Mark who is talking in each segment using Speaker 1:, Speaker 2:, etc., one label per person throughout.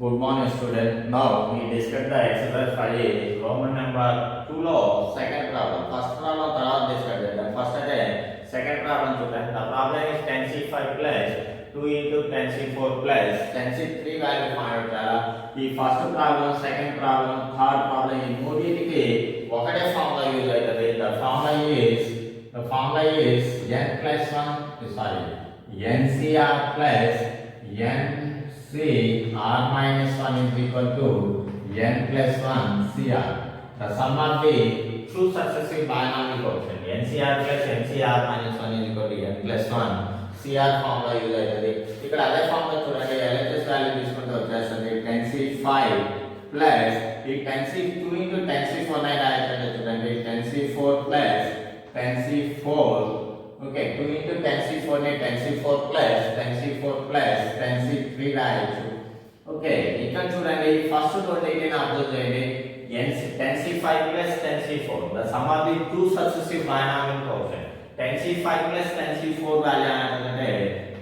Speaker 1: Good morning, student. Now we discuss the exercise 5A, Roman number 2 law, second problem. First problem tarata discuss chedam. First ade second problem chudandi. The problem is 10c5 plus 2 into 10c4 plus 10c3 value find out cheyala. ఈ first problem, second problem, third problem ఈ మూడింటికి ఒకటే formula use అవుతుంది. The formula is n plus 1 sorry NCR plus NCR minus 1 is equal to n plus 1 CR. The sum of the two successive binomial quotient NCR plus NCR minus 1 is equal to n plus 1 CR formula use అవుతుంది. ఇక్కడ అదే formula చూడండి, LHS value తీసుకుంటే వచ్చేస్తుంది 10c5 plus ఈ 10c2 into 10c4 ని రాయొచ్చు చూడండి, 10c4 plus 10c4 okay 2 into 10c4 ని 10c4 plus 10c4 plus 10c3 రాయొచ్చు. ఓకే ఇక్కడ చూడండి ఫస్ట్ రొటేషన్ అబ్జర్వ్ చేయండి, 10c5 plus 10c4 the sum of the two successive binomial quotient 10c5 plus 10c4 value అంటే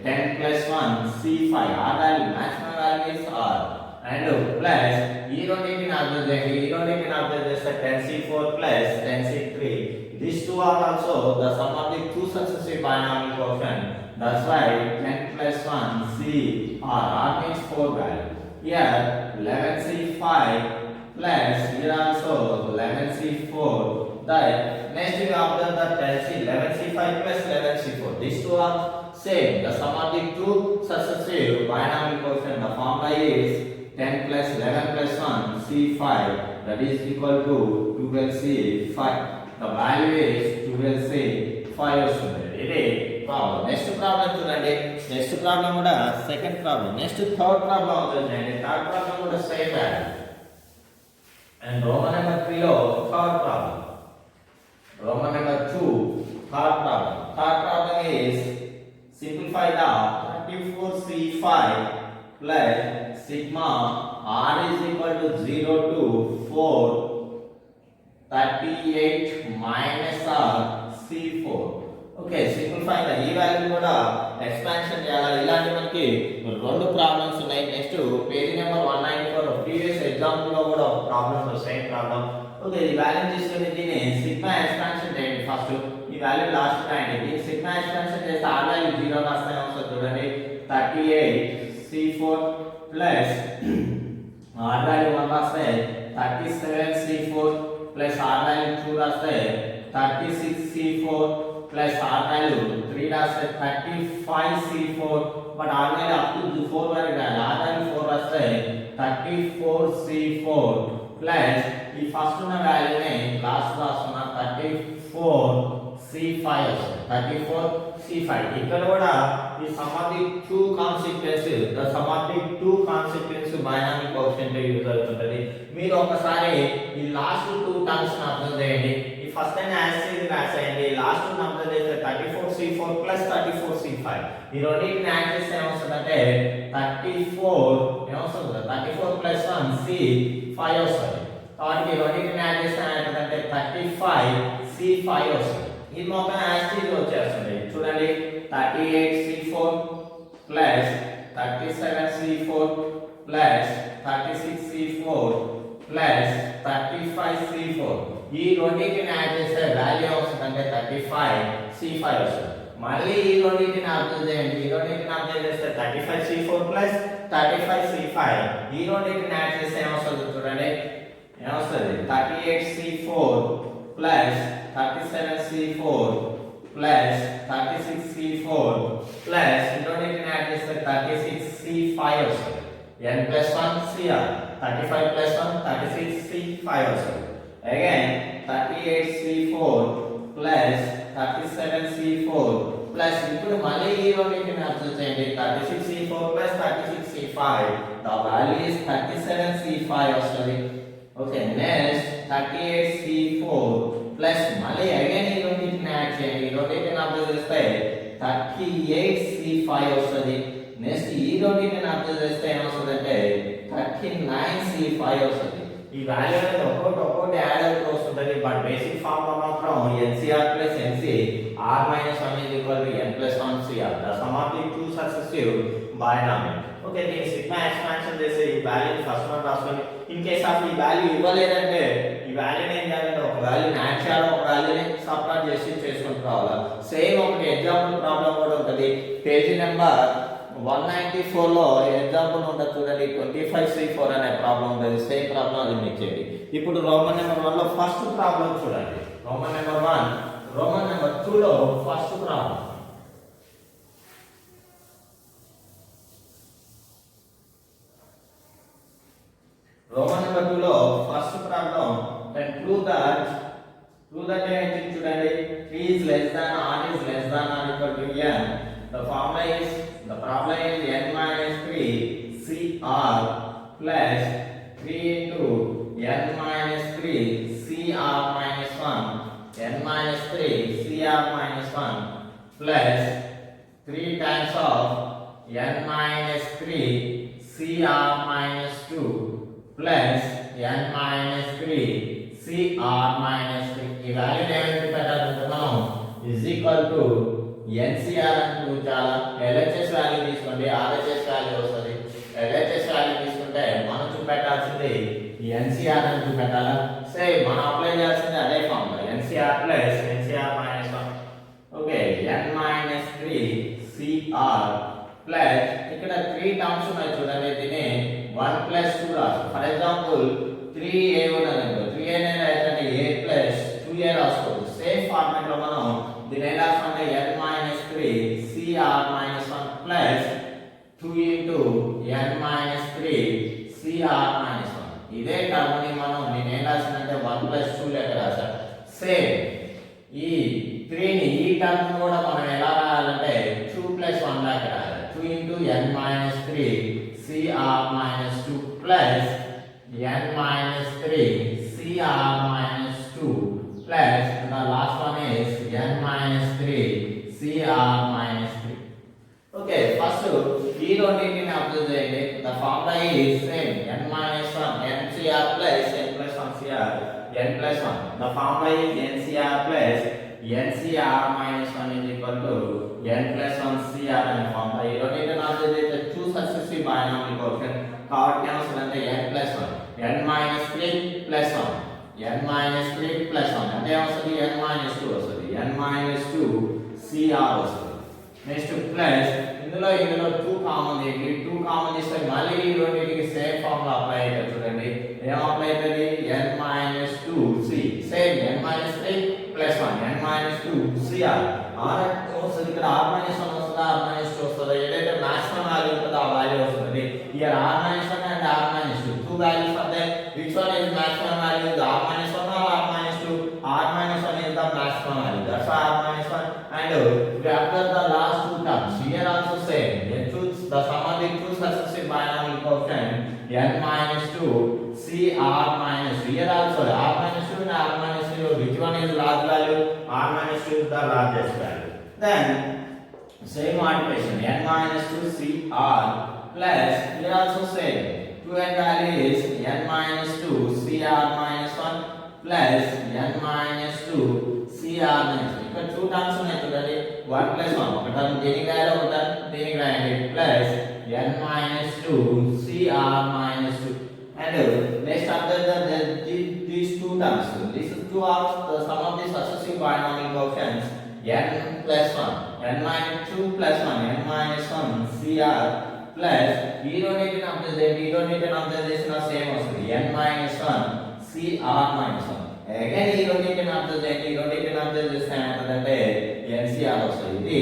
Speaker 1: 10 plus 1 c5 r value maximum value is r and plus ఈ rotation observe చేస్తే 10c4 plus 10c3 these two are also the sum of the two successive binomial quotient. That's why 10 plus 1 c r means 4 value. Here 11c5 plus here also 11c4. That next we observe that 11c5 plus 11c4. These two are same. The sum of the two successive binomial quotient. The formula is 10 plus 11 plus 1 c5. That is equal to 12c5. The value is 12c5 వస్తుంది. ఇది problem. Next problem చూడండి, next problem కూడా second problem. Next third problem అవుతుంది. Third problem కూడా same value. And Roman number 3 లో third problem, Roman number 2 third problem. Third problem is simplify the 34c5 plus sigma r is equal to 0 to 4 38 minus r c4. Okay simplify the ఈ value కూడా expansion చేయాలి. ఇలాంటి మనకి రెండు problems ఉన్నాయి. Next page number 194 previous example లో కూడా ఒక ప్రాబ్లం సేమ్ ప్రాబ్లం. ఓకే ఈ వాల్యూ తీసుకొని దీన్ని సిగ్మా ఎక్స్పాన్షన్ చేయండి. ఫస్ట్ ఈ వాల్యూ లాస్ట్ రాయండి. దీన్ని సిగ్మా ఎక్స్పాన్షన్ చేస్తే r వాల్యూ 0 రాస్తాయి వస్తుంది చూడండి, 38 c4 ప్లస్ r వాల్యూ 1 రాస్తే 37 c4 ప్లస్ r వాల్యూ 2 రాస్తే 36 c4 ప్లస్ r వాల్యూ 3 రాస్తే 35 c4. But r value up to 4 వరకు రాయాలి. r వాల్యూ 4 రాస్తే 34 c4 ప్లస్ ఈ ఫస్ట్ ఉన్న వాల్యూని లాస్ట్ రాస్తున్నా 34 c5 వస్తుంది. 34 c5. ఇక్కడ కూడా ఈ sum of the two consequence, the sum of the two consequence binomial coefficient use అవుతుంటది. మీరు ఒకసారి ఈ లాస్ట్ టూ టర్మ్స్ ని అబ్జర్వ్ చేయండి. ఈ ఫస్ట్ టైం యాసిడ్ రాసేయండి, లాస్ట్ ని అబ్జర్వ్ చేస్తే 34 c4 ప్లస్ 34 c5. ఈ రెండింటిని యాడ్ చేస్తే ఏమొస్తుందంటే 34 ఏమొస్తుంది, 34 ప్లస్ 1 c5 వస్తుంది. కాబట్టి ఈ రెండింటిని యాడ్ చేస్తే ఏమవుతుందంటే 35 c5 వస్తుంది. ఇది మొత్తం యాసిడ్ వచ్చేస్తుంది చూడండి, 38 c4 plus 37 c4 plus 36 c4 plus 35 c4. ఈ రెండింటిని యాడ్ చేస్తే వాల్యూ వస్తుందంటే 35 c5 వస్తుంది. మళ్ళీ ఈ రెండింటిని అబ్జర్వ్ చేయండి, ఈ రెండింటిని అబ్జర్వ్ చేస్తే 35 c4 ప్లస్ 35 c5. ఈ రెండింటిని యాడ్ చేస్తే ఏమొస్తుంది చూడండి, ఏమొస్తుంది 38 c4 plus 37 c4 plus 36 c4 plus ఈ రెండింటిని యాడ్ చేస్తే 36 c5 వస్తుంది. n plus 1 cr 35 plus 1 36 c5 వస్తుంది. Again 38 c4 plus 37 c4 plus ఇప్పుడు మళ్ళీ ఈ రెండింటిని అబ్జర్వ్ చేయండి, 36 c4 plus 36 c5. The value is 37 c5 వస్తుంది. ఓకే నెక్స్ట్ 38 c4 ప్లస్ మళ్ళీ అగైన్ ఈ రెండింటిని యాడ్ చేయండి, ఈ రెండింటిని అబ్జర్వ్ చేస్తే 38 c5 వస్తుంది. నెక్స్ట్ ఈ రెండింటిని అబ్జర్వ్ చేస్తే ఏమొస్తుందంటే 39 c5 వస్తుంది. ఈ వాల్యూ అనేది ఒక్కొక్కటి యాడ్ అవుతూ వస్తుంది. బట్ బేసిక్ ఫార్ములా మాత్రం NCR plus NC r minus 1 is equal to n plus 1 CR. The sum of the two successive binomial. Okay. Okay, దీని సిగ్మా ఎక్స్పాన్షన్ చేసి ఈ వాల్యూని ఫస్ట్ వన్ రాసుకొని ఇన్ కేస్ ఆఫ్ ఈ value ఇవ్వలేదంటే ఈ వాల్యూని ఏం చేయాలంటే ఒక వాల్యూని యాడ్ చేయాలి, ఒక వాల్యూని సబ్ట్రాక్ట్ చేసి చేసుకుంటూ రావాలి. సేమ్ ఒకటి ఎగ్జాంపుల్ ప్రాబ్లం కూడా ఉంటుంది. పేజీ నెంబర్ 194 లో ఎగ్జాంపుల్ ఉంటుంది చూడండి, 25C4 అనే ప్రాబ్లం ఉంటుంది. సేమ్ ప్రాబ్లం అది మీకు చేయండి. ఇప్పుడు రోమన్ నెంబర్ 1 లో ఫస్ట్ ప్రాబ్లం చూడండి. రోమన్ నెంబర్ 1, రోమన్ నెంబర్ 2 లో ఫస్ట్ ప్రాబ్లం. రోమన్ నెంబర్ 2 లో first problem can prove that ఏంటి చూడండి, 3 is less than r is less than or equal to n. The problem is n minus 3 cr plus 3 into n minus 3 cr minus 1, n minus 3 cr minus 1 plus 3 times of n minus 3 cr minus 2 plus n minus 3 cr minus 3. ఈ value ఏమంటే పెట్టాలంటే మనం is equal to NCR అని చూచాలా. LHS value తీసుకోండి, RHS value వస్తుంది. LHS value తీసుకుంటే మనం చూపెట్టాల్సింది NCR అని చూపెట్టాలా. సేమ్ మనం అప్లై చేయాల్సింది అదే formula, NCR plus NCR minus 1. Okay, n minus 3 CR plus ఇక్కడ 3 టర్మ్స్ ఉన్నాయి చూడండి, దీన్ని 1 ప్లస్ 2 రాసు. ఫర్ ఎగ్జాంపుల్ 3a ఉన్నదనుకో, 3a నే రాయండి, a ప్లస్ 2a రాసుకోవచ్చు. సేమ్ ఫార్మాట్ లో మనం దీని ఎలా రాసుకుంటే n minus 3 cr minus 1 plus 2 into n minus 3 cr minus 1. ఇదే టర్మ్ ని మనం నేను ఏం రాసానంటే 1 ప్లస్ 2 లెక్క రాసా. సేమ్ ఈ 3 ని ఈ టర్మ్ కూడా మనం ఎలా రాయాలంటే 2 ప్లస్ 1 లెక్క రాయాలి. 2 into n minus 3 cr minus 2 plus n minus 3 cr minus 2 plus the last one is n minus 3 cr minus 3. Okay, first ఈ రెండింటిని అబ్జర్వ్ చేయండి. The formula is same, n minus 1 ncr plus n plus 1 cr n plus 1. The formula is ncr plus ncr minus 1 is equal to n plus 1 cr అనే formula. ఈ రెండింటిని observe చేస్తే 2 successive binomial coefficient కాబట్టి ఏమొస్తుందంటే n plus 1 n minus 3 plus 1 n minus 3 plus 1 అంటే ఏమొస్తుంది, n minus 2 వస్తుంది, n minus 2 cr వస్తుంది. నెక్స్ట్ ప్లస్ ఇందులో 2 కామన్ తీయండి, 2 కామన్ తీస్తే మళ్ళీ ఈ రెండింటికి సేమ్ ఫార్ములా అప్లై అవుతుంది చూడండి. ఏం అప్లై అవుతుంది, n minus 2 c same n minus 3 plus 1 n minus 2 cr. r వస్తుంది, ఇక్కడ r minus 1 వస్తుందా, r minus 2 వస్తుందా, ఏదైతే మాక్సిమం వాల్యూ ఉంటుందో ఆ వాల్యూ వస్తుంది. here r minus 1 and r minus 2, two values are there. Which one is maximum value, the r minus 1 or r minus 2? r minus 1 is the maximum value, that's why r minus 1. And we observe the last two terms here also same. Then choose the sum of the two successive binomial coefficient n minus 2 cr minus 2. Here also r minus 2 and r minus 2, which one is large value, r minus 2 is the largest value. Then same multiplication, n minus 2 cr plus here also same, 2n value is n minus 2 cr minus 1 plus n minus 2 cr minus 1. ఇక్కడ 2 terms ఉన్నాయి చూడండి, 1 plus 1 ఒక term దీనికి రాయాలి, ఒక term దీనికి రాయండి, plus n minus 2 cr minus 2. and next after these two terms, these two are the sum of the successive binomial coefficients n plus 1 n minus 2 plus 1 n minus 1 cr plus ఈ రెండింటిని observe చేయండి, ఈ రెండింటిని observe చేసినా same వస్తుంది, n minus 1 cr minus 1. Again ఈ రెండింటిని observe చేయండి, ఈ రెండింటిని అబ్జర్వ్ చేస్తే ఏమవుతుందంటే ncr వస్తుంది. ఇది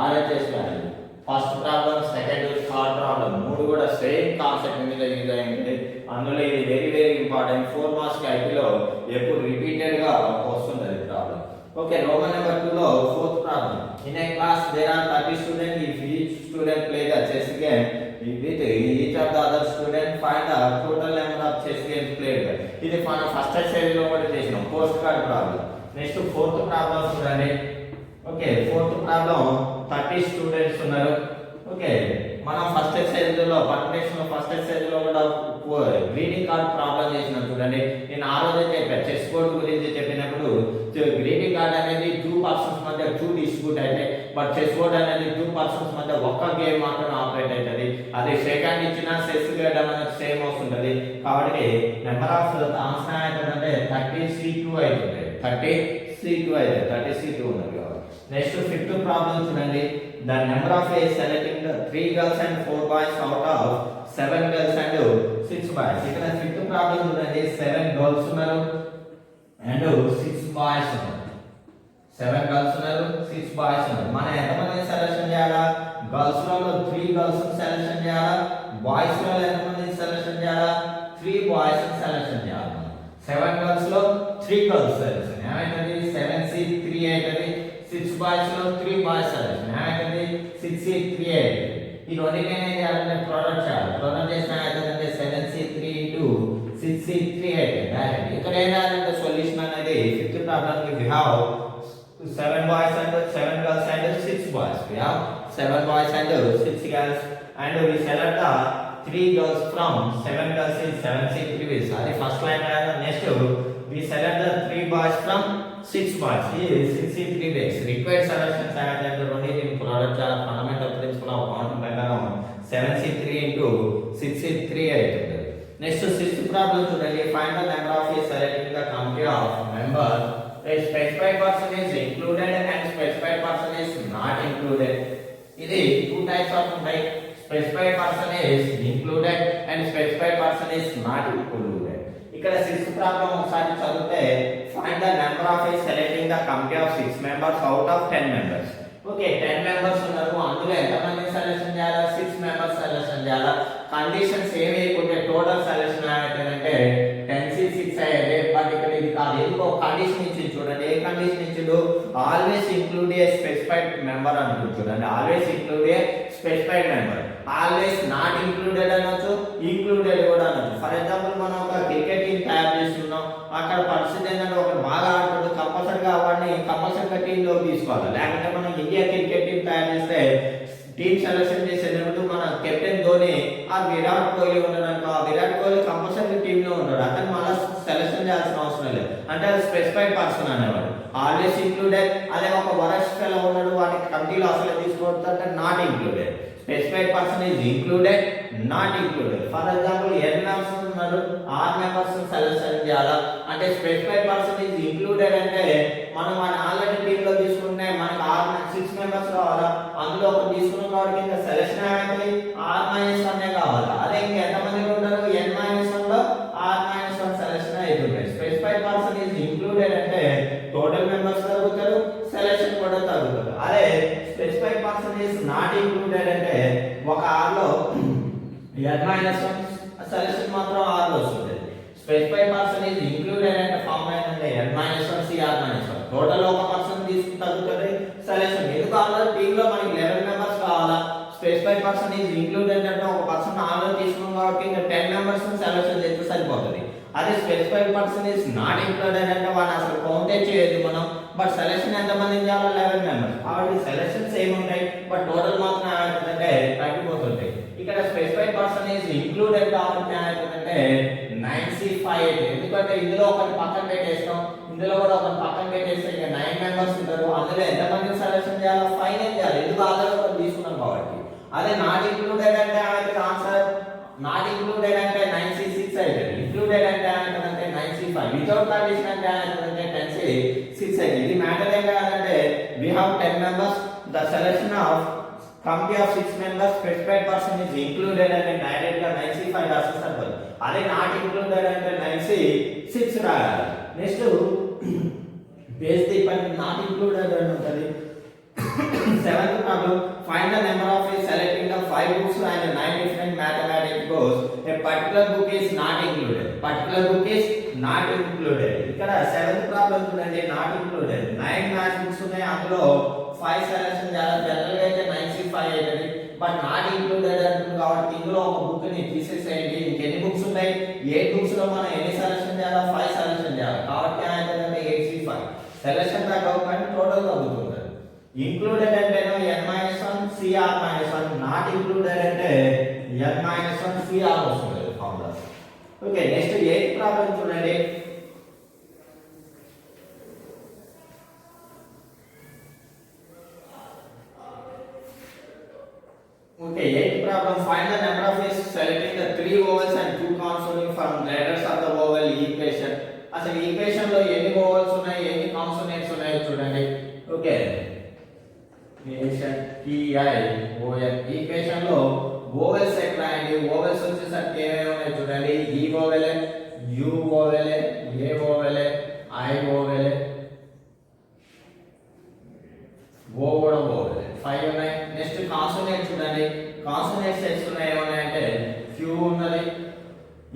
Speaker 1: RHS value. First problem, second, third problem మూడు కూడా సేమ్ కాన్సెప్ట్ మీద యూజ్ అయ్యింది. అందులో ఇది వెరీ వెరీ ఇంపార్టెంట్, 4 మార్క్స్ ఐపీలో ఎప్పుడు రిపీటెడ్ గా వస్తుంది అది ప్రాబ్లం. ఓకే, రోమన్ నెంబర్ 2 లో fourth problem. In a class there are 30 students. If each student play the chess game with each of the other student, find the total number of chess games played. ఇది మనం first stage లో కూడా చేసినాం, post card problem. Next fourth problem చూడండి. Okay, fourth problem 30 students ఉన్నారు. Okay, మనం first stage లో perfection లో ఫస్ట్ స్టేజ్ లో కూడా గ్రీటింగ్ కార్డ్ ప్రాబ్లం చేసినాం చూడండి. నేను ఆ రోజే చెప్పాను, చెస్ బోర్డ్ గురించి చెప్పినప్పుడు గ్రీటింగ్ కార్డ్ అనేది 2 పర్సన్స్ మధ్య 2 డిస్ట్రిబ్యూట్ అయితే బట్ చెస్ బోర్డ్ అనేది 2 పర్సన్స్ మధ్య ఒక్క గేమ్ మాత్రమే ఆపరేట్ అవుతుంది. అది సెకండ్ ఇచ్చినా చెస్ గేమ్ అనేది సేమ్ వస్తుంటది. కాబట్టి నెంబర్ ఆఫ్ ఆన్సర్ ఏంటంటే 30C2 అవుతుంది. 30C2 అయితే 30C2 ఉన్నది. నెక్స్ట్ ఫిఫ్త్ ప్రాబ్లం చూడండి. The number of A selecting 3 girls and 4 boys out of 7 girls and 6 boys. ఇక్కడ ఫిఫ్త్ ప్రాబ్లం చూడండి. 7 గర్ల్స్ ఉన్నారు అండ్ 6 బాయ్స్ ఉన్నారు. 7 గర్ల్స్ ఉన్నారు, 6 బాయ్స్ ఉన్నారు. మనం ఎంతమందిని సెలెక్షన్ చేయాలా? గర్ల్స్ లో 3 గర్ల్స్ సెలెక్షన్ చేయాలా, బాయ్స్ లో ఎంతమందిని సెలెక్షన్ చేయాలా? 3 బాయ్స్ సెలెక్షన్ చేయాలి. 7 గర్ల్స్ లో 3 గర్ల్స్ సెలెక్షన్ ఏమైతుంది? 7C3 అవుతుంది. 6 బాయ్స్ లో 3 బాయ్స్ సెలెక్షన్ ఏమైతుంది? 6C3 అవుతుంది. ఈ రెండింటిని ఏం చేయాలంటే ప్రొడక్ట్ చేయాలి. ప్రొడక్ట్ చేసిన ఏమవుతుందంటే 7C3 into 6C3 అవుతుంది. ఇక్కడ ఏం చేయాలంటే సొల్యూషన్ అనేది ఫిఫ్త్ ప్రాబ్లం కి we have 7 boys and 7 girls and 6 boys. We have 7 boys and 6 girls and we select the 3 girls from 7 girls in 7C3. Sorry, first line. Next we select the 3 boys from 6 boys. Here 6C3 base. Required selections are that only in product fundamental principle of quantum mechanics. 7C3 into 6C3 అవుతుంది. Next sixth problem చూడండి. Find the number of a selecting the committee of member. A specified person is included and specified person is not included. ఇది two types of ఉంటాయి. Specified person is included and specified person is not included. ఇక్కడ sixth problem ఒకసారి చదివితే find the number of a selecting the committee of 6 members out of 10 members. Okay, 10 members ఉన్నారు. అందులో ఎంతమంది selection చేయాలా? 6 members selection చేయాలా. Conditions ఏమి లేకుంటే టోటల్ సెలెక్షన్ ఏమైందంటే 10C6 అయ్యేది. బట్ ఇక్కడ ఇది కాదు. ఎందుకో కండిషన్ ఇచ్చి చూడండి. ఏ కండిషన్ ఇచ్చిండు? ఆల్వేస్ ఇంక్లూడ్ ఏ స్పెసిఫైడ్ మెంబర్ అంటుంది చూడండి. Always include A specified member. Always not included అనొచ్చు, ఇంక్లూడెడ్ కూడా అనొచ్చు. ఫర్ ఎగ్జాంపుల్ మనం ఒక క్రికెట్ టీం తయారు చేస్తున్నాం. అక్కడ పరిస్థితి ఏంటంటే ఒకరు బాగా ఆడుతుంది, కంపల్సరీగా వాడిని కంపల్సరీగా టీంలోకి తీసుకోవాలి. లేకపోతే మనం ఇండియా క్రికెట్ టీం తయారు చేస్తే టీం సెలెక్షన్ చేసేటప్పుడు మన కెప్టెన్ ధోని ఆ విరాట్ కోహ్లీ ఉన్నాడు. ఆ విరాట్ కోహ్లీ కంపల్సరీ టీంలో ఉన్నాడు. అతను మళ్ళీ సెలెక్షన్ చేయాల్సిన అవసరం లేదు. అంటే అది స్పెసిఫైడ్ పర్సన్ అనేవాడు. Always included. అదే ఒక వరస్ట్ ఫెలో ఉన్నాడు, వాడికి కమిటీలో అసలు తీసుకోవద్దు అంటే not included. Specified person is included, not included. For example n members ఉన్నారు, 6 మెంబర్స్ సెలెక్షన్ చేయాలా అంటే స్పెసిఫైడ్ పర్సన్ ఈజ్ ఇంక్లూడెడ్ అంటే మనం వాడిని ఆల్రెడీ టీంలో తీసుకుంటే మనకి 6 మెంబర్స్ కావాలా, అందులో ఒకటి తీసుకున్నాం కాబట్టి ఇంకా సెలెక్షన్ ఏమైంది? r-1 కావాలా. అదే ఇంకా ఎంతమంది ఉంటారు? n-1 లో r-1 సెలెక్షన్ అవుతుంది. స్పెసిఫైడ్ పర్సన్ ఈజ్ ఇంక్లూడెడ్ అంటే టోటల్ మెంబర్స్ తగ్గుతారు, సెలెక్షన్ కూడా తగ్గుతారు. అదే specified person is not included అంటే ఒక r లో n-1 సెలెక్షన్ మాత్రం r లో వస్తుంది. స్పెసిఫైడ్ పర్సన్ ఈజ్ ఇంక్లూడెడ్ అంటే ఫార్మ్ ఏంటంటే n-1 cr-1. టోటల్ ఒక పర్సన్ తీసుకు తగ్గుతుంది, సెలెక్షన్. ఎందుకు ఆల్రెడీ టీమ్ లో మనకి 11 మెంబర్స్ కావాలా. స్పెసిఫైడ్ పర్సన్ ఈజ్ ఇంక్లూడెడ్ అంటే ఒక పర్సన్ ఆల్రెడీ తీసుకున్నాం కాబట్టి ఇంకా 10 మెంబర్స్ సెలెక్షన్ చేస్తే సరిపోతుంది. అదే specified person is not included అంటే వాడిని అసలు కౌంటే చేయదు మనం. బట్ సెలెక్షన్ ఎంతమంది చేయాలి? 11 మెంబర్స్. కాబట్టి సెలెక్షన్స్ ఏమి ఉంటాయి, బట్ టోటల్ మాత్రం ఏమవుతుందంటే తగ్గిపోతుంటాయి. ఇక్కడ స్పెసిఫైడ్ పర్సన్ ఈజ్ ఇంక్లూడెడ్ కాబట్టి ఏమవుతుందంటే 9C5. ఎందుకంటే ఇందులో ఒకటి పక్కన పెట్టేస్తాం, ఇందులో కూడా ఒకటి పక్కన పెట్టేస్తే ఇక 9 మెంబర్స్ ఉంటారు. అందులో ఎంతమంది సెలెక్షన్ చేయాలి? 5 చేయాలి. ఎందుకు ఆల్రెడీ ఒకటి తీసుకున్నాం కాబట్టి. అదే నాట్ ఇంక్లూడెడ్ అంటే ఏమవుతుంది? ఆన్సర్ నాట్ ఇంక్లూడెడ్ అంటే 9C6 అవుతుంది. ఇంక్లూడెడ్ అంటే ఏమవుతుందంటే 9C5. వితౌట్ కండిషన్ అంటే ఏమవుతుందంటే 10C6 అవుతుంది. ఇది మ్యాటర్ ఏం కాదంటే we have 10 members, the selection of committee of 6 members, specified person is included and direct గా 9C5 రాస్తే సరిపోతుంది. అదే నాట్ ఇంక్లూడెడ్ అంటే 9C6 రాయాలి. నెక్స్ట్ బేస్ ది పని నాట్ ఇంక్లూడెడ్ అని ఉంటుంది. Seventh problem find the number of selecting the 5 books and 9 different mathematics books. A particular book is not included. Particular book is not included. ఇక్కడ seventh problem చూడండి. Not included 9 maths books ఉన్నాయి, అందులో 5 selection చేయాలి. General గా అయితే 9C5 అవుతుంది. But not included అంటుంది కాబట్టి ఇందులో ఒక బుక్ ని తీసేసేయండి. ఇంకెన్ని బుక్స్ ఉన్నాయి? 8 బుక్స్ లో మనం ఎన్ని సెలెక్షన్ చేయాలి? 5 సెలెక్షన్ చేయాలి. కాబట్టి ఏమవుతుందంటే 8C5. సెలెక్షన్ తగ్గవు కానీ టోటల్ తగ్గుతుంది. ఇంక్లూడెడ్ అంటే n-1 cr-1. నాట్ ఇంక్లూడెడ్ అంటే n-1 cr వస్తుంది formula. Okay, next 8th problem చూడండి. TION. ఈక్వేషన్ లో వోవెల్స్ ఎట్లా అండి? వోవెల్స్ వచ్చేసరికి ఏమేమి ఉన్నాయి చూడండి. ఈ వోవెలే, యు వోవెలే, ఏ వోవెలే, ఐ వోవెలే, ఓ కూడా వోవెలే. 5 ఉన్నాయి. నెక్స్ట్ కాన్సోనెంట్ చూడండి. కాన్సోనెంట్స్ ఎట్లా ఉన్నాయి ఏమన్నాయంటే క్యూ ఉన్నది,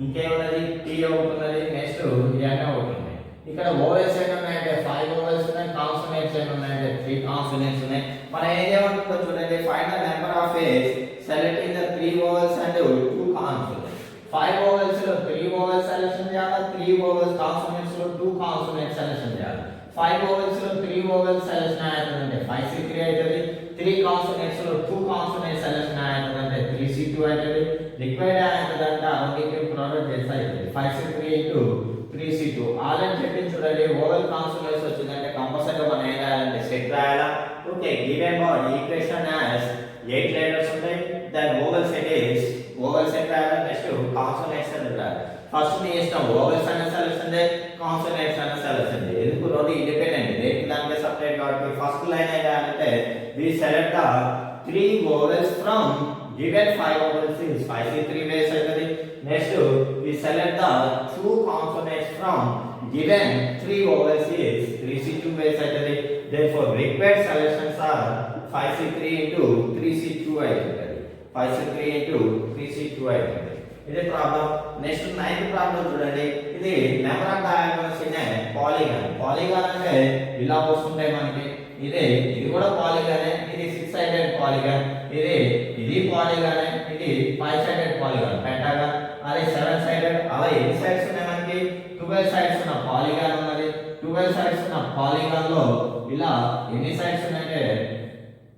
Speaker 1: ఇంకేమున్నది టీ ఒకటి ఉన్నది, నెక్స్ట్ ఎన్ ఒకటి ఉంది. ఇక్కడ వోవెల్స్ ఎన్ని ఉన్నాయంటే 5 వోవెల్స్ ఉన్నాయి. కాన్సోనెంట్స్ ఎన్ని ఉన్నాయంటే 3 కాన్సోనెంట్స్ ఉన్నాయి. మనం ఏం చేయమంటుందో చూడండి. Find the number of ways selecting the 3 vowels and 2 consonants. 5 vowels లో 3 వోవెల్స్ సెలెక్షన్ చేయాలి, 3 వోవెల్స్ కాన్సోనెంట్స్ లో 2 కాన్సోనెంట్స్ సెలెక్షన్ చేయాలి. 5 వోవెల్స్ లో 3 వోవెల్స్ సెలెక్షన్ అవుతుందంటే 5C3 అవుతుంది. 3 కాన్సోనెంట్స్ లో 2 కాన్సోనెంట్స్ సెలెక్షన్ అవుతుందంటే 3C2 అవుతుంది. రిక్వైర్డ్ అవుతుందంటే రెండింటి ప్రోడక్ట్ చేస్తే అవుతుంది 5C3 into 3C2. ఆల్రెడీ చెప్పింది చూడండి. ఓవెల్ కాన్సోనెంట్స్ వచ్చిందంటే కంపల్సరీగా మనం ఏం రాయాలంటే సెట్ రాయాలా. Okay, given by equation as 8 letters ఉంటాయి. Then vowel set is vowel set రాయాలి. నెక్స్ట్ కాన్సోనెంట్స్ అని రాయాలి. ఫస్ట్ నీ ఇష్టం ఓవెల్స్ అనే సెలెక్షన్ దే, కాన్సోనెంట్స్ అనే సెలెక్షన్ దే. ఎందుకు రెండు ఇండిపెండెంట్ దేనికి దానికి సెపరేట్ కాబట్టి ఫస్ట్ లైన్ ఏం రాయాలంటే we select the 3 vowels from given 5 vowels is 5C3 ways అవుతుంది. Next we select the 2 consonants from given 3 vowels is 3C2 ways అవుతుంది. therefore required selections are 5C3 into 3C2 అవుతుంది. 5C3 into 3C2 అవుతుంది. ఇది problem. Next 9th problem చూడండి. ఇది number of diagonals in polygon. Polygon అంటే ఇలా వస్తుంటాయి మనకి. ఇది కూడా పాలిగానే. ఇది 6 సైడెడ్ పాలిగాన్. ఇది పాలిగానే. ఇది 5 సైడెడ్ పాలిగాన్ పెంటాగాన్. అదే 7 సైడెడ్. అలా ఎన్ని సైడ్స్ ఉన్నాయి మనకి? 12 సైడ్స్ ఉన్న పాలిగాన్ ఉన్నది. 12 సైడ్స్ ఉన్న పాలిగాన్ లో ఇలా ఎన్ని సైడ్స్ ఉన్నాయంటే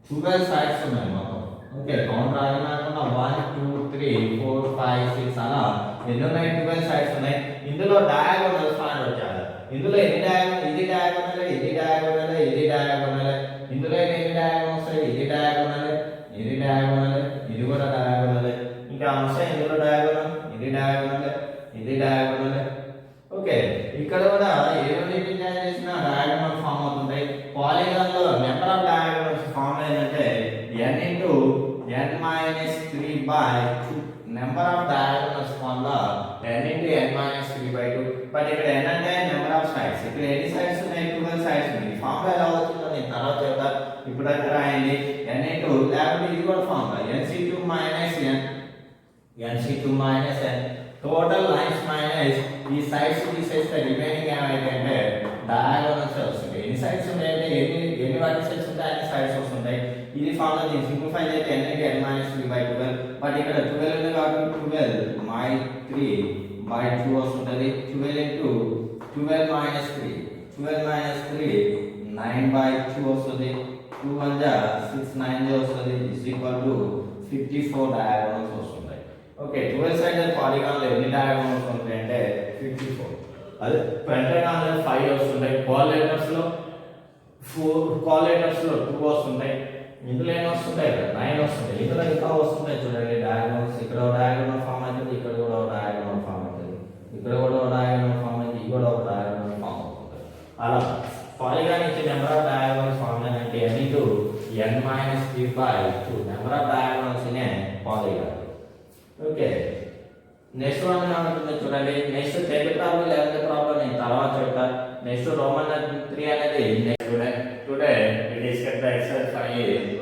Speaker 1: 12 సైడ్స్ ఉన్నాయి మొత్తం. ఓకే, కౌంట్ రాయకుండా 1 2 3 4 5 6 అలా ఎన్ని ఉన్నాయి? 12 సైడ్స్ ఉన్నాయి. ఇందులో డయాగోనల్స్ ఫైండ్ అవుట్ చేయాలి. ఇందులో ఎన్ని డయాగోనల్? ఇది డయాగోనల్, ఇది డయాగోనల్, ఇది డయాగోనల్. ఇందులో ఎన్ని డయాగోనల్స్ వస్తాయి? ఇది డయాగోనల్, ఇది డయాగోనల్, ఇది కూడా డయాగోనల్. ఇంకా వస్తాయి ఇందులో డయాగోనల్, ఇది డయాగోనల్, ఇది డయాగోనల్. ఓకే, ఇక్కడ కూడా ఏమేమి డిజైన్ చేసినా డయాగోనల్ ఫామ్ అవుతుంటాయి. పాలిగాన్ లో నెంబర్ ఆఫ్ డయాగోనల్స్ ఫామ్ ఏంటంటే n into n minus 3 by 2. Number of diagonals formula n into n minus 3 by 2. But ఇక్కడ n అంటే నెంబర్ ఆఫ్ సైడ్స్. ఇక్కడ ఎన్ని సైడ్స్ ఉన్నాయి? 12 సైడ్స్ ఉన్నాయి. ఫార్ములా ఎలా అవుతుందో నేను తర్వాత చెప్తా. ఇప్పుడు అయితే రాయండి n into లేకపోతే ఇది కూడా formula nc2 minus n, nc2 minus n. Total lines minus ఈ సైడ్స్ తీసేస్తే రిమైనింగ్ ఏమైతే అంటే డయాగోనల్స్ వస్తాయి. ఎన్ని సైడ్స్ ఉన్నాయంటే ఎన్ని వర్టిసెస్ ఉంటాయి అన్ని సైడ్స్ వస్తుంటాయి. ఇది ఫార్ములా దీన్ని సింప్లిఫై చేస్తే n into n minus 3 by 12. But ఇక్కడ 12 ఉంది కాబట్టి 12 by 3 by 2 వస్తుంది. 12 into 12 minus 3, 12 minus 3 9 by 2 వస్తుంది. 2 1 जा 6 9 వస్తుంది. is equal to 54 డయాగోనల్స్ వస్తుంది. ఓకే, 12 సైడెడ్ పాలిగాన్ లో ఎన్ని డయాగోనల్స్ ఉంటాయంటే 54. అదే పెంటగాన్ లో 5 వస్తుంటాయి. కోఆర్డినేటర్స్ లో 4, కోఆర్డినేటర్స్ లో 2 వస్తుంటాయి. ఇందులో ఎన్ని వస్తుంటాయి? 9 వస్తుంటాయి. ఇందులో ఇంకా వస్తుంటాయి చూడండి డయాగోనల్స్. ఇక్కడ ఒక డయాగోనల్ ఫామ్ అవుతుంది, ఇక్కడ కూడా ఒక డయాగోనల్ ఫామ్ అవుతుంది, ఇక్కడ కూడా ఒక డయాగోనల్ ఫామ్ అవుతుంది, ఇది కూడా ఒక డయాగోనల్ ఫామ్ అవుతుంది. అలా పాలిగాన్ ఇచ్చే నెంబర్ ఆఫ్ డయాగోనల్స్ ఫామ్ అంటే n into n minus 3 by 2 number of diagonals in polygon. Okay, next one ఏమంటుందో చూడండి. Next 10th problem 11th problem నేను తర్వాత చెప్తా. నెక్స్ట్ రోమన్ 3 అనేది today it is the exercise for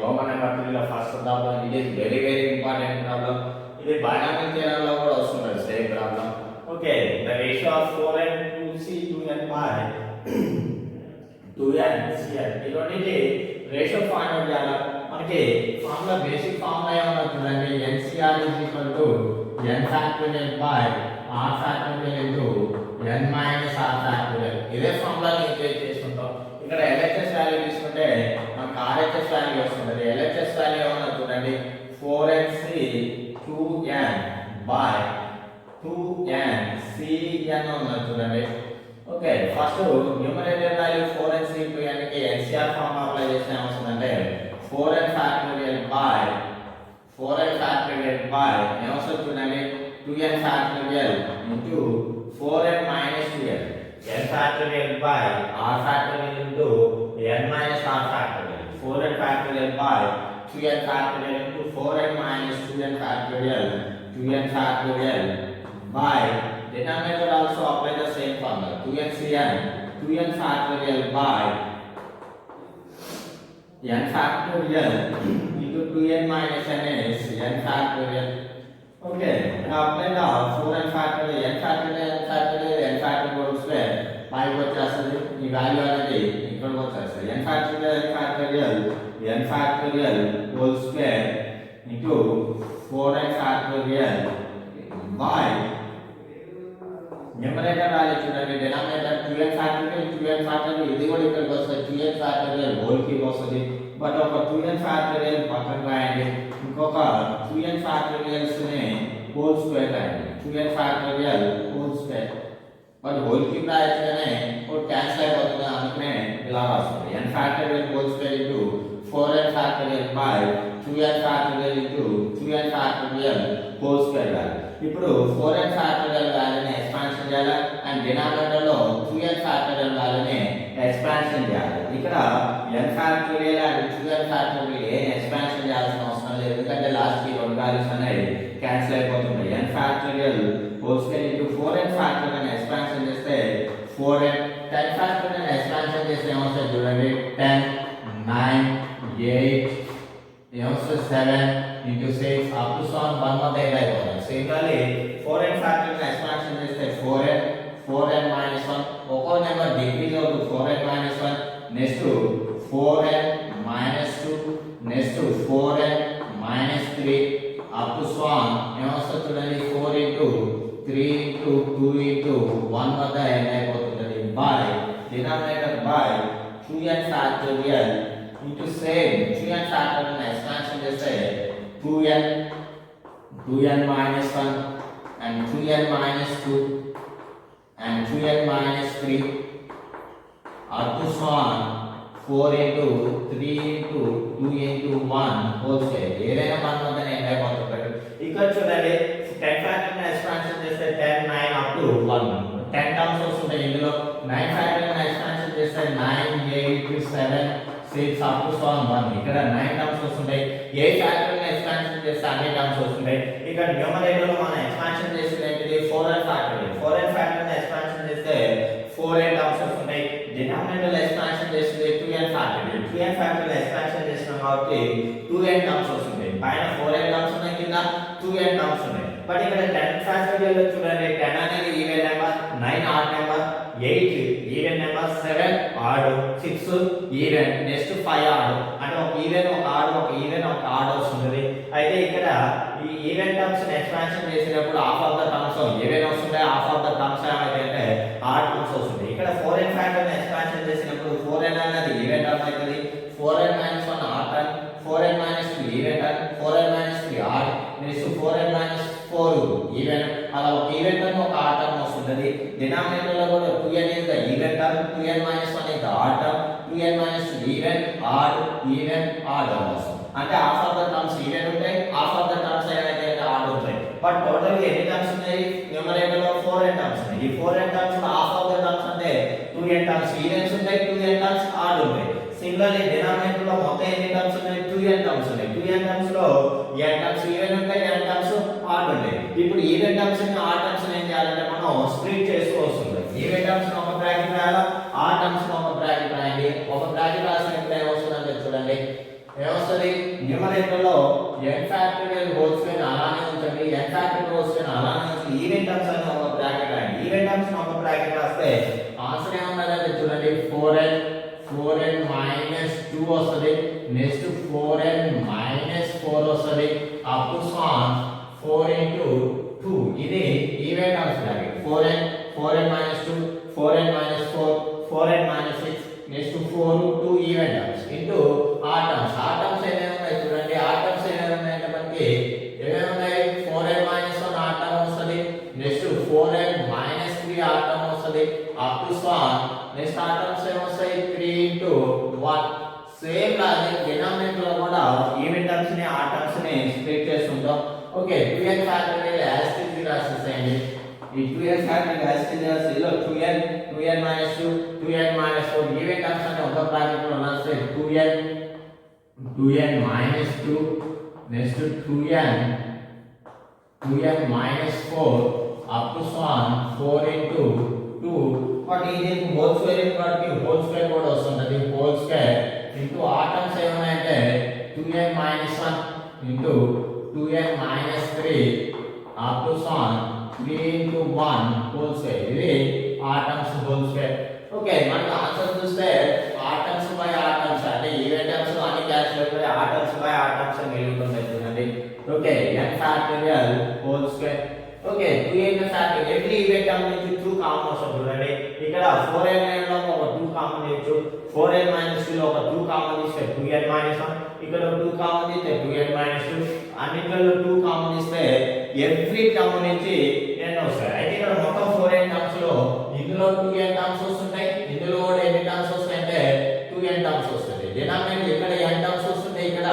Speaker 1: Roman number 3 లో first problem. ఇది very very important problem. ఇది binomial theorem లో కూడా వస్తుంది same problem. Okay, the ratio of 4n to c 2n by 2n cn. ఈ రెండింటి ratio find out చేయాలి. మనకి ఫార్ములా బేసిక్ ఫార్ములా ఏమన్నా చూడండి. NCR is equal to n factorial by r factorial into n minus r factorial. ఇదే formula use చేసుకుంటాం. ఇక్కడ LHS value తీసుకుంటే మనకి RHS వాల్యూ వస్తుంది. LHS వాల్యూ ఏమన్నా చూడండి 4nc 2n by 2n cn ఉన్నది చూడండి. Okay, first numerator value 4nc into n కి NCR ఫార్ములా అప్లై చేస్తే ఏమొస్తుందంటే 4n factorial by 4n factorial by ఏమొస్తుంది చూడండి 2n factorial into 4n minus 2n, n factorial by r factorial into n minus r factorial. 4n factorial by 2n factorial into 4n minus 2n factorial, 2n factorial by denominator also apply the same formula, 2n cn, 2n factorial by n factorial into 2n minus n is n factorial. Okay, now apply the 4n factorial, n factorial, n factorial, n factorial whole square by వచ్చేస్తుంది ఈ value అనేది ఇక్కడికి వచ్చేస్తుంది n factorial n factorial whole square into 4n factorial by numerator value చూడండి denominator 2n factorial ఇది కూడా ఇక్కడికి వస్తుంది 2n factorial whole cube వస్తుంది బట్ ఒక 2n factorial పక్కన రాయండి ఇంకొక 2n factorials ని whole square రాయండి 2n factorial whole square but whole cube రాయగానే ఒక క్యాన్సిల్ అయిపోతుంది అందుకనే ఇలా రాస్తుంది n factorial whole square into 4n factorial by 2n factorial into 2n factorial whole square value ఇప్పుడు 4n factorial వాల్యూని ఎక్స్పాన్షన్ చేయాలి అండ్ డినామినేటర్ లో 2n factorial వాల్యూని ఎక్స్పాన్షన్ చేయాలి ఇక్కడ n factorial and 2n factorial A expansion చేయాల్సిన అవసరం లేదు ఎందుకంటే లాస్ట్ కి రెండు వాల్యూస్ అనేవి క్యాన్సిల్ అయిపోతుంది n factorial whole square into 4n factorial ని ఎక్స్పాన్షన్ చేస్తే 4n 10 factorial ని ఎక్స్పాన్షన్ చేస్తే ఏమొస్తుంది చూడండి 10 9 8 ఏమొస్తుంది 7 into 6 up to 1 వద్ద అయిపోతుంది సింపుల్లీ 4n factorial ని ఎక్స్పాన్షన్ చేస్తే 4n minus 1 ఒక్కో నెంబర్ డిక్రీజ్ అవుతూ 4n minus 1 next 4n minus 2 next 4n minus 3 up to 1 ఏమొస్తుంది చూడండి 4 into 3 into 2 into 1 వద్ద అయిపోతుంది by denominator by 2n factorial into same 2n factorial ని ఎక్స్పాన్షన్ చేస్తే 2n minus 1 and 2n minus 2 and 2n minus 3 up to 4 into 3 into 2 into 1 whole square ఏదైనా 1 వద్దనే అయిపోతుంది ఇక్కడ చూడండి 10 factorial ని ఎక్స్పాన్షన్ చేస్తే 10 9 up to 1 10 టర్మ్స్ వస్తాయి ఇందులో 9 factorial ని ఎక్స్పాన్షన్ చేస్తే 9 8 7 6 up to 1 ఇక్కడ 9 టర్మ్స్ వస్తాయి 8 factorial ని ఎక్స్పాన్షన్ చేస్తే అన్ని టర్మ్స్ వస్తాయి ఇక్కడ న్యూమరేటర్ లో మనం ఎక్స్పాన్షన్ చేసేది ఏంటిది 4n factorial ని ఎక్స్పాన్షన్ చేస్తే 4n టర్మ్స్ వస్తాయి డినామినేటర్ లో ఎక్స్పాన్షన్ చేస్తే 2n factorial ఎక్స్పాన్షన్ చేస్తున్నాం కాబట్టి 2n టర్మ్స్ వస్తాయి పైన 4n టర్మ్స్ ఉన్నాయి కింద 2n టర్మ్స్ ఉన్నాయి బట్ ఇక్కడ 10 factorial లో చూడండి 10 అనేది even number 9 odd number 8 even number 7 odd 6 even next 5 odd అంటే ఒక ఈవెన్ ఒక ఆడ్ ఒక ఈవెన్ ఒక ఆడ్ వస్తుంది అయితే ఇక్కడ ఈ ఈవెన్ టర్మ్స్ ని ఎక్స్పాన్షన్ చేసినప్పుడు half of the terms even వస్తుంది హాఫ్ ఆఫ్ ద టర్మ్స్ ఏమైతే ఆడ్ టర్మ్స్ వస్తుంది ఇక్కడ 4n factorial ని ఎక్స్పాన్షన్ చేసినప్పుడు 4n అనేది ఈవెన్ టర్మ్ అవుతుంది 4n minus 1 odd term 4n minus 2 even term 4n minus 3 odd next 4n minus 4 even అలా ఒక ఈవెన్ టర్మ్ ఒక ఆడ్ టర్మ్ వస్తుంది డినామినేటర్ లో కూడా 2n is the even term 2n minus 1 is the odd term 2n minus 2 even odd వస్తుంది అంటే half of the terms even ఉంటాయి half of the terms ఏమైతే ఆడ్ ఉంటాయి బట్ టోటల్ ఎన్ని టర్మ్స్ ఉన్నాయి న్యూమరేటర్ లో 4n టర్మ్స్ ఉన్నాయి ఈ 4n టర్మ్స్ లో హాఫ్ ఆఫ్ ద టర్మ్స్ అంటే 2n టర్మ్స్ ఈవెన్స్ ఉంటాయి 2n టర్మ్స్ ఆడ్ ఉంటాయి సిమిలర్లీ డినామినేటర్ లో మొత్తం ఎన్ని టర్మ్స్ ఉన్నాయి 2n టర్మ్స్ ఉన్నాయి 2n టర్మ్స్ లో n టర్మ్స్ ఈవెన్ ఉంటాయి n టర్మ్స్ ఆడ్ ఉంటాయి ఇప్పుడు ఈవెన్ టర్మ్స్ ని ఆడ్ టర్మ్స్ ని ఏం చేయాలంటే మనం స్ప్లిట్ చేస్తూ వస్తుంది ఈవెన్ టర్మ్స్ ని ఒక బ్రాకెట్ రాయాలా ఆడ్ టర్మ్స్ ని ఒక బ్రాకెట్ రాయండి ఒక బ్రాకెట్ రాసినప్పుడు ఏమొస్తుందంటే చూడండి ఏమొస్తుంది న్యూమరేటర్ లో n factorial whole square అలానే ఉంటుంది n factorial whole square అలానే ఉంటుంది ఈవెన్ టర్మ్స్ అని ఒక బ్రాకెట్ రాయండి ఈవెన్ టర్మ్స్ ని ఒక బ్రాకెట్ రాస్తే ఆన్సర్ ఏముందంటే చూడండి 4n minus 2 వస్తుంది నెక్స్ట్ 4n minus 4 వస్తుంది అప్ టు 4 into 2 ఇది even terms bracket 4n minus 2 4n minus 4 4n minus 6 next 4 2 even terms into odd terms ఏమేమి ఉన్నాయి చూడండి ఆడ్ టర్మ్స్ ఏమేమి ఉన్నాయంటే మనకి ఏమేమి ఉన్నాయి 4n minus 1 ఆడ్ టర్మ్ వస్తుంది next 4n minus 3 odd term వస్తుంది up to 1 next odd terms ఏమొస్తాయి 3 into 1 సేమ్ లాజిక్ డినామినేటర్ లో కూడా ఈవెన్ టర్మ్స్ ని ఆడ్ టర్మ్స్ ని స్ప్లిట్ చేస్తుంటాం okay 2n factorial as it is రాసేయండి ఈ 2n factorial as it is ఇలా 2n minus 2 2n minus 4 even terms అనే ఒక బ్రాకెట్ లో రాస్తే 2n 2n minus 2, next 2n minus 4 up to so on 4 into 2, but ఇది whole square కాబట్టి whole square కూడా వస్తుంది హోల్ స్క్వేర్ ఇంటూ ఆ terms ఏమన్నాయంటే 2n minus 1 into 2n minus 3 up to so on 3 into 1 whole square ఇది ఆ terms whole square okay మనకి answer చూస్తే ఆ టర్మ్స్ బై ఆ టర్మ్స్ అంటే ఈవెన్ టర్మ్స్ అన్ని క్యాన్సిల్ అయిపోయి ఆ టర్మ్స్ బై ఆ టర్మ్స్ మిగులుతుంది చూడండి okay n factorial whole square okay 2n factorial every even term నుంచి 2 కామన్ వస్తుంది చూడండి ఇక్కడ 4n లో ఒక 2 కామన్ చేయొచ్చు 4n - 2 లో ఒక 2 కామన్ తీస్తే 2n - 1 ఇక్కడ 2 కామన్ తీస్తే 2n - 2 అన్నిట్లో 2 కామన్ తీస్తే ఎవ్రీ టర్మ్ నుంచి n వస్తాయి అయితే ఇక్కడ మొత్తం 4n టర్మ్స్ లో ఇందులో 2n టర్మ్స్ వస్తాయి ఇందులో కూడా ఎన్ని టర్మ్స్ వస్తాయి అంటే 2n టర్మ్స్ వస్తాయి డినామినేటర్ ఇక్కడ n టర్మ్స్ వస్తాయి ఇక్కడ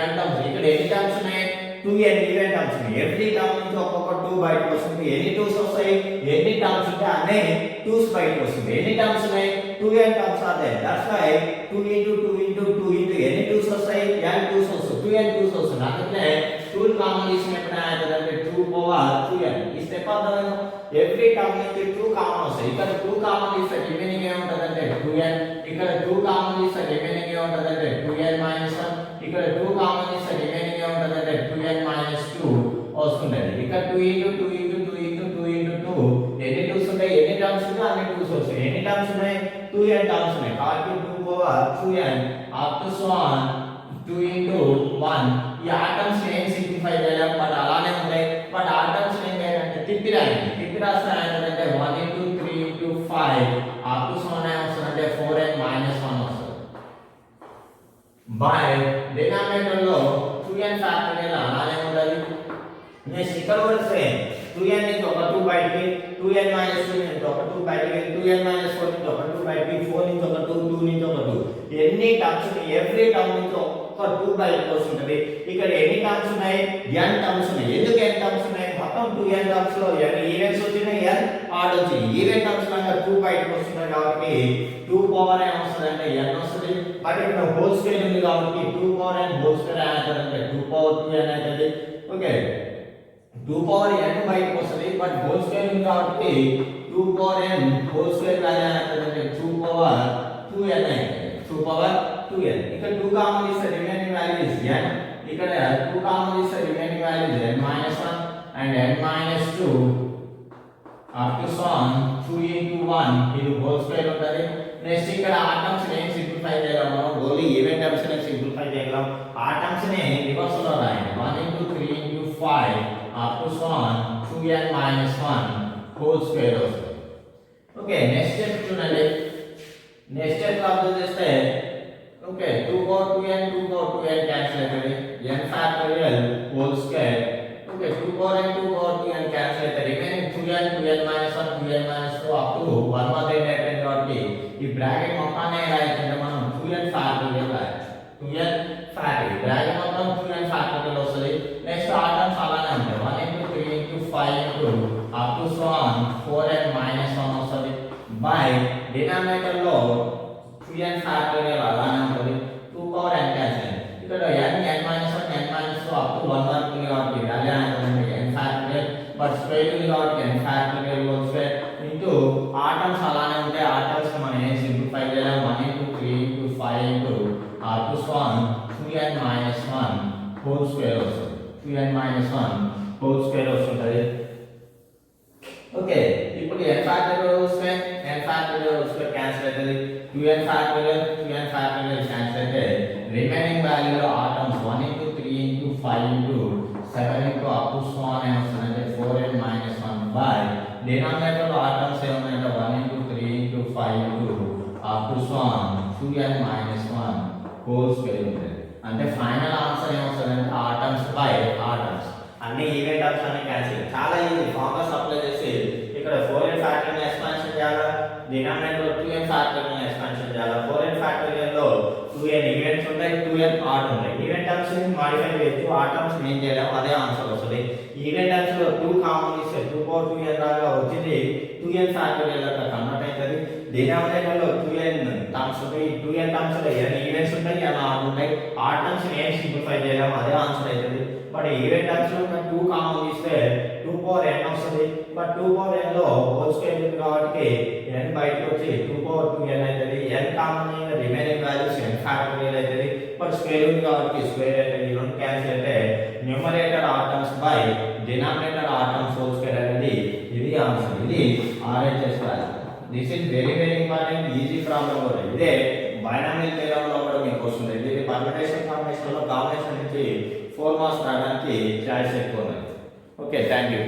Speaker 1: n టర్మ్స్ ఇక్కడ ఎన్ని టర్మ్స్ ఉన్నాయి 2n ఈవెన్ టర్మ్స్ ఉన్నాయి ఎవ్రీ టర్మ్ నుంచి ఒక్కొక్క 2 బయటకు వస్తుంది ఎన్ని 2s వస్తాయి ఎన్ని టర్మ్స్ ఉంటే అన్ని 2s బయటకు వస్తుంది ఎన్ని టర్మ్స్ ఉన్నాయి 2n terms are there that's why 2 into 2 into 2 into ఎన్ని 2s వస్తాయి n 2s వస్తాయి 2n 2s వస్తుంది అందుకే 2 కామన్ తీసినప్పుడు ఏమవుతుందంటే 2 పవర్ 2n ఈ స్టెప్ అర్థమైందా ఎవ్రీ టర్మ్ నుంచి 2 కామన్ వస్తాయి ఇక్కడ 2 కామన్ తీస్తే రిమైనింగ్ ఏముంటదంటే 2n ఇక్కడ 2 కామన్ తీస్తే రిమైనింగ్ ఏముంటదంటే 2n - 1 ఇక్కడ 2 కామన్ తీస్తే రిమైనింగ్ ఏముంటదంటే 2n - 2 వస్తుంది ఇక్కడ 2 into 2 into 2 into 2 into 2 ఎన్ని 2s ఉంటాయి ఎన్ని టర్మ్స్ ఉంటాయి అన్ని 2s వస్తాయి ఎన్ని టర్మ్స్ ఉన్నాయి 2n టర్మ్స్ ఉన్నాయి కాబట్టి 2 power 2n up to so on 2 into 1 ఈ ఆటమ్స్ ఏం సింప్లిఫై చేయలేం బట్ అలానే ఉంటాయి బట్ ఆటమ్స్ ఏం చేయాలంటే తిప్పి రాస్తే ఏంటంటే 1 into 3 into 5 up to so on ఏమొస్తుందంటే 4n - 1 వస్తుంది బై డినామినేటర్ లో 2n ఫ్యాక్టోరియల్ అలానే ఉండాలి నెక్స్ట్ ఇక్కడ కూడా సేమ్ 2n నుంచి ఒక 2 బయటికి 2n - 2 నుంచి ఒక 2 బయటికి 2n - 4 నుంచి ఒక 2 బయటికి 4 నుంచి ఒక 2 2 నుంచి ఒక 2 ఎన్ని టర్మ్స్ ఎవ్రీ టర్మ్ నుంచి ఒక 2 బయటకు వస్తుంది ఇక్కడ ఎన్ని టర్మ్స్ ఉన్నాయి n టర్మ్స్ ఉన్నాయి ఎందుకు n టర్మ్స్ ఉన్నాయి మొత్తం 2n టర్మ్స్ లో n ఈవెంట్స్ వచ్చినాయి n ఆడ్ వచ్చింది ఈవెంట్ టర్మ్స్ లాగా 2 బయటకు వస్తున్నాయి కాబట్టి 2 పవర్ n వస్తుందంటే n వస్తుంది బట్ ఇక్కడ హోల్ స్క్వేర్ ఉంది కాబట్టి 2 పవర్ n హోల్ స్క్వేర్ అంటే 2 పవర్ 2n అవుతుంది ఓకే 2 పవర్ n బయటకు వస్తుంది బట్ హోల్ స్క్వేర్ ఉంది కాబట్టి 2 power n whole square value అంటే 2 పవర్ 2n అవుతుంది 2 పవర్ 2n ఇక్కడ 2 కామన్ తీస్తే రిమైనింగ్ వాల్యూ ఇస్ n ఇక్కడ 2 కామన్ తీస్తే remaining value is n - 1 and n - 2 up to so on 2 into 1 ఇది హోల్ స్క్వేర్ ఉంటుంది నెక్స్ట్ ఇక్కడ ఆ టర్మ్స్ ని సింప్లిఫై చేయగలం మనం ఓన్లీ ఈవెన్ టర్మ్స్ ని సింప్లిఫై చేయగలం ఆ టర్మ్స్ ని రివర్స్ లో రాయండి 1 into 3 into 5 up to so on 2n - 1 whole square వస్తుంది ఓకే నెక్స్ట్ స్టెప్ చూడండి నెక్స్ట్ స్టెప్ అబ్జర్వ్ చేస్తే okay 2 power 2n 2 power 2n cancel అవుతుంది n factorial whole square okay 2 power n 2 power 2n cancel అవుతుంది remaining 2n 2n - 1 2n - 2 up to 1 వద్ద అయిపోయింది కాబట్టి ఈ bracket మొత్తాన్ని రాయొచ్చు మనం 2n ఫ్యాక్టోరియల్ రాయొచ్చు 2n ఫ్యాక్టోరియల్ బ్రాకెట్ మొత్తం 2n ఫ్యాక్టోరియల్ వస్తుంది నెక్స్ట్ ఆ టర్మ్స్ అలానే ఉంటాయి 1 into 3 into 5 into up to so on 4n - 1 వస్తుంది బై డినామినేటర్ లో 2n ఫ్యాక్టోరియల్ అలానే ఉంటుంది 2 పవర్ n క్యాన్సిల్ ఇక్కడ n n - 1 n - 2 up to 1 వరకు ఉంది కాబట్టి వాల్యూ అనేది n ఫ్యాక్టోరియల్ బట్ స్క్వేర్ ఉంది కాబట్టి n factorial whole square into ఆ టర్మ్స్ అలానే ఉంటాయి ఆ టర్మ్స్ మనం ఏం సింప్లిఫై చేయలేం 1 into 3 into 5 into up to so on 2n - 1 whole square వస్తుంది 2n - 1 హోల్ స్క్వేర్ వస్తుంది ఓకే ఇప్పుడు n ఫ్యాక్టోరియల్ వస్తే n ఫ్యాక్టోరియల్ వస్తే క్యాన్సిల్ అవుతుంది 2n ఫ్యాక్టోరియల్ క్యాన్సిల్ అయితే రిమైనింగ్ వాల్యూ లో ఆ terms 1 into 3 into 5 into 7 into up to so on ఏమొస్తుందంటే 4n - 1 బై డినామినేటర్ లో ఆ terms ఏమున్నాయంటే 1 into 3 into 5 into up to so on 2n - 1 whole square ఉంటుంది అంటే ఫైనల్ ఆన్సర్ ఏమొస్తుందంటే ఆ టర్మ్స్ బై ఆ టర్మ్స్ అన్ని ఈవెన్ టర్మ్స్ అన్ని క్యాన్సిల్ చాలా ఈజీ ఫార్ములాస్ అప్లై చేసి ఇక్కడ 4n ఫ్యాక్టోరియల్ ఎక్స్పాన్షన్ చేయాలా డినామినేటర్ లో 2n ఫ్యాక్టోరియల్ ఎక్స్పాన్షన్ చేయాలా 4n ఫ్యాక్టోరియల్ లో 2n ఈవెంట్స్ ఉంటాయి 2n ఆడ్ ఉంటాయి ఈవెన్ టర్మ్స్ ని మాడిఫై చేయొచ్చు ఆ టర్మ్స్ ఏం చేయలేము అదే ఆన్సర్ వస్తుంది ఈవెన్ టర్మ్స్ లో 2 కామన్ ఇస్తే 2 పవర్ 2n లాగా వచ్చింది 2n ఫ్యాక్టోరియల్ గా కన్వర్ట్ అవుతుంది డినామినేటర్ లో 2n టర్మ్స్ టర్మ్స్ ఉంటాయి. 2n టర్మ్స్ లో n ఈవెంట్స్ ఉంటాయి, n ఆడ్ ఉంటాయి. ఆడ్ టర్మ్స్ ని ఏం సింప్లిఫై చేయలేము, అదే ఆన్సర్ అవుతుంది. బట్ ఈవెంట్ టర్మ్స్ లో 2 కామన్ తీస్తే 2 పవర్ n వస్తుంది. బట్ 2 పవర్ n లో హోల్ స్క్వేర్ ఉంది కాబట్టి n బయటకు వచ్చి 2 పవర్ 2n అవుతుంది. n కామన్ అయిన రిమైనింగ్ వాల్యూస్ n ఫ్యాక్టోరియల్ అవుతుంది. బట్ స్క్వేర్ ఉంది కాబట్టి స్క్వేర్ అవుతుంది. ఈ రెండు క్యాన్సిల్ అయితే numerator odd terms by denominator odd terms whole square అనేది ఇది ఆన్సర్. ఇది RHS value. This is very important, easy problem కూడా. ఇదే బైనామియల్ థియరమ్ లో కూడా మీకు వస్తుంది. ఇది పర్ముటేషన్ ఫార్మేషన్ లో కాంబినేషన్ నుంచి 4 మార్క్స్ రావడానికి ఛాయిస్ ఎక్కువ ఉన్నాయి. Okay, thank you.